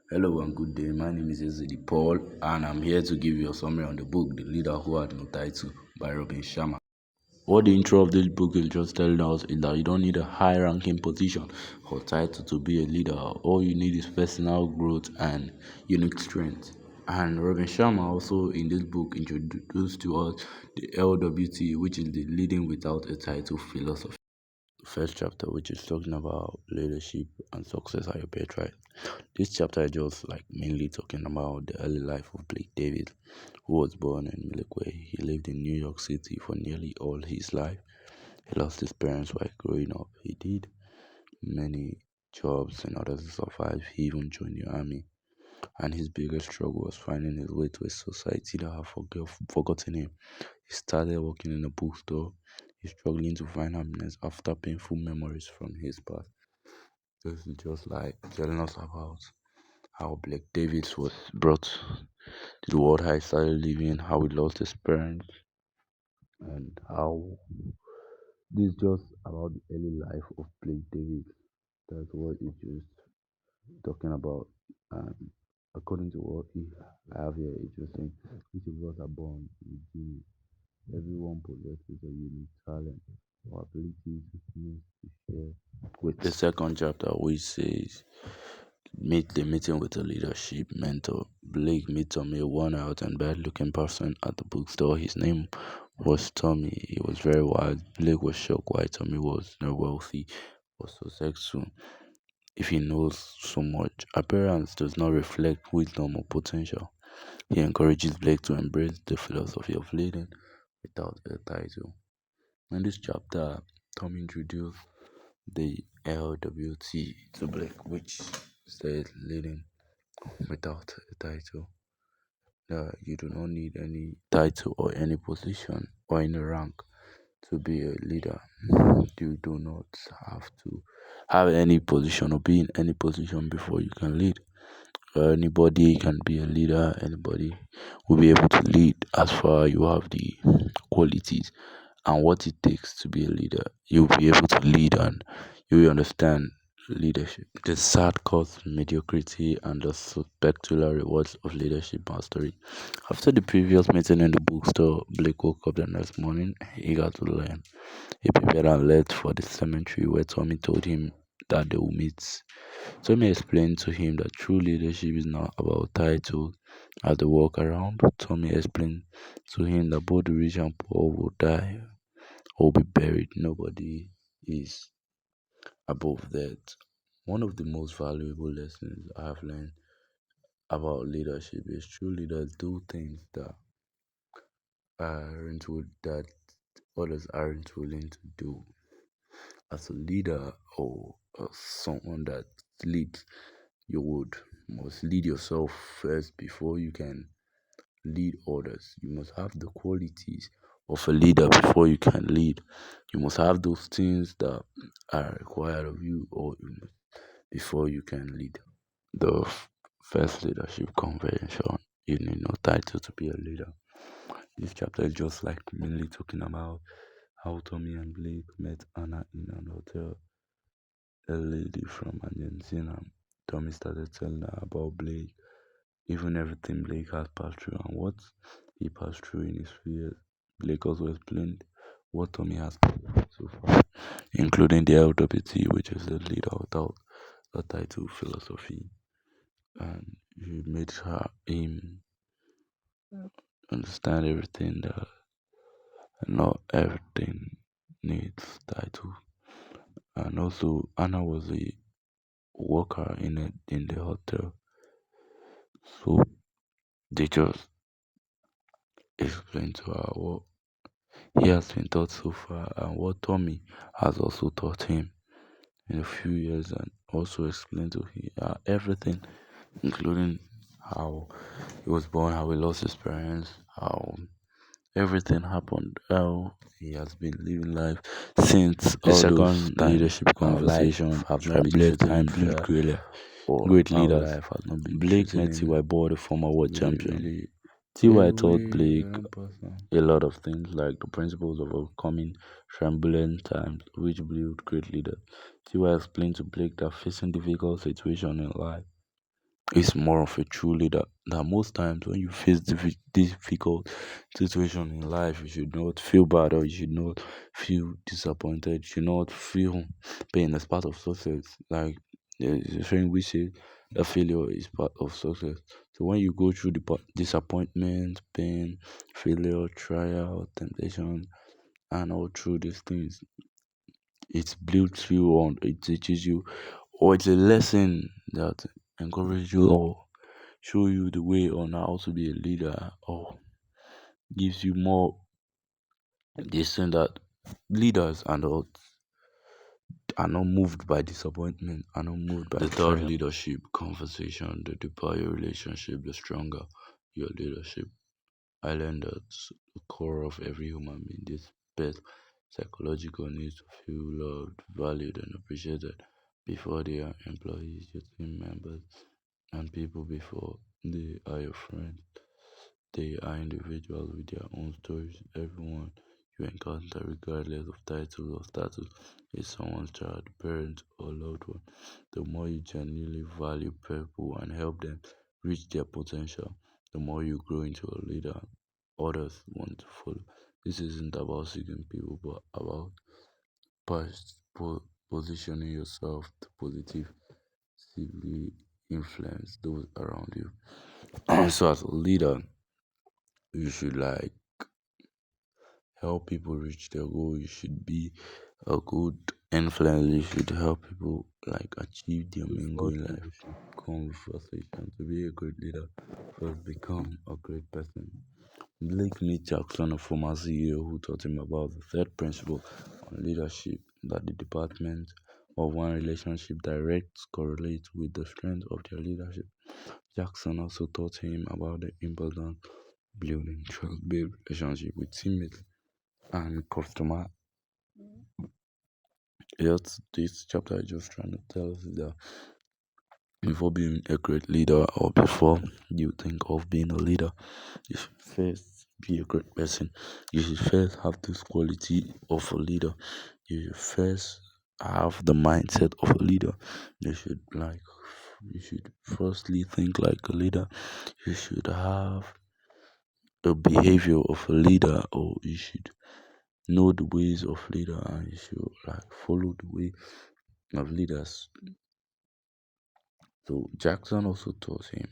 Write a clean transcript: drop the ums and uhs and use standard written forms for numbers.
Hello and good day. My name is Ezedi Paul, and I'm here to give you a summary on the book The Leader Who Had No Title by Robin Sharma. What the intro of this book is just telling us is that you don't need a high ranking position or title to be a leader. All you need is personal growth and unique strength. And Robin Sharma also in this book introduced to us the LWT, which is the Leading Without a Title philosophy. First chapter, which is talking about leadership and success are your birthright. This chapter is just like mainly talking about the early life of Blake David, who was born in Milwaukee. He lived in New York City for nearly all his life. He lost his parents while growing up. He did many jobs in order to survive. He even joined the army. And his biggest struggle was finding his way to a society that had forgotten him. He started working in a bookstore. He's struggling to find happiness after painful memories from his past. This is just like telling us about how Blake Davis was brought to the world, how he started living, how he lost his parents, and how this is just about the early life of Blake Davis. That's what it's just talking about. And according to what I have here, it's just saying each of us are born with genius. Everyone possesses a unique talent or ability to use to share. With the second chapter, which says meet the meeting with a leadership mentor. Blake met Tommy, a worn out and bad looking person at the bookstore. His name was Tommy. He was very wild. Blake was shocked why Tommy was not wealthy or successful. If he knows so much, appearance does not reflect wisdom or potential. He encourages Blake to embrace the philosophy of leading without a title. In this chapter, Tommy introduced the LWT to Blake, which said leading without a title. You do not need any title or any position or any rank to be a leader. You do not have to have any position or be in any position before you can lead. Anybody can be a leader, anybody will be able to lead as far as you have the qualities and what it takes to be a leader. You'll be able to lead and you will understand leadership. The sad cost, mediocrity, and the spectacular rewards of leadership mastery. After the previous meeting in the bookstore, Blake woke up the next morning eager to learn. He prepared and left for the cemetery where Tommy told him that they would meet. Tommy explained to him that true leadership is not about titles as they walk around. Tommy explained to him that both the rich and poor will die or be buried. Nobody is above that. One of the most valuable lessons I have learned about leadership is true leaders do things that others aren't willing to do. As a leader or someone that leads, you would must lead yourself first before you can lead others. You must have the qualities of a leader before you can lead. You must have those things that are required of you before you can lead. The first leadership convention, you need no title to be a leader. This chapter is just like mainly talking about how Tommy and Blake met Anna in an hotel. A lady from Argentina. Tommy started telling her about Blake, even everything Blake had passed through and what he passed through in his fears. Blake also explained what Tommy has done so far, including the LWT, which is the leader without a title philosophy. And he made him understand everything that not everything needs title. And also Anna was a worker in the hotel. So they just explained to her what he has been taught so far and what Tommy has also taught him in a few years, and also explained to him everything, including how he was born, how he lost his parents, how everything happened, how he has been living life since the second leadership conversation. Have not been time great leaders. Blake met T.Y. Ball, the former world champion. T.Y. taught Blake a lot of things like the principles of overcoming turbulent times, which build great leaders. T.Y. explained to Blake that facing difficult situations in life is more of a true leader. That most times when you face difficult situation in life, you should not feel bad or you should not feel disappointed. You should not feel pain as part of success. Like there's a saying we say that failure is part of success. So when you go through the disappointment, pain, failure, trial, temptation, and all through these things, it builds you on, it teaches you, or it's a lesson that encourages you or show you the way on how to be a leader, or gives you more this thing that leaders are not moved by disappointment, are not moved by the third trial. Leadership conversation. The deeper your relationship, the stronger your leadership. I learned that the core of every human being, this best psychological needs to feel loved, valued, and appreciated before they are employees, your team members, and people before they are your friends. They are individuals with their own stories. Everyone you encounter, regardless of title or status, is someone's child, parent, or loved one. The more you genuinely value people and help them reach their potential, the more you grow into a leader others want to follow. This isn't about seeking people, but about positioning yourself to positively influence those around you. So, as a leader, you should like help people reach their goal. You should be a good influence. You should help people like achieve their main goal in life. Come with frustration. To be a great leader, first become a great person. Blake meet Jackson, a former CEO, who taught him about the third principle on leadership, that the department of one relationship directs correlates with the strength of their leadership. Jackson also taught him about the importance of building trust-based relationship with teammates and customer. Yes, this chapter is just trying to tell us that before being a great leader or before you think of being a leader, you should first be a great person. You should first have this quality of a leader. You should first have the mindset of a leader. You should firstly think like a leader. You should have the behavior of a leader, or you should know the ways of leader, and you should like follow the way of leaders. So Jackson also taught him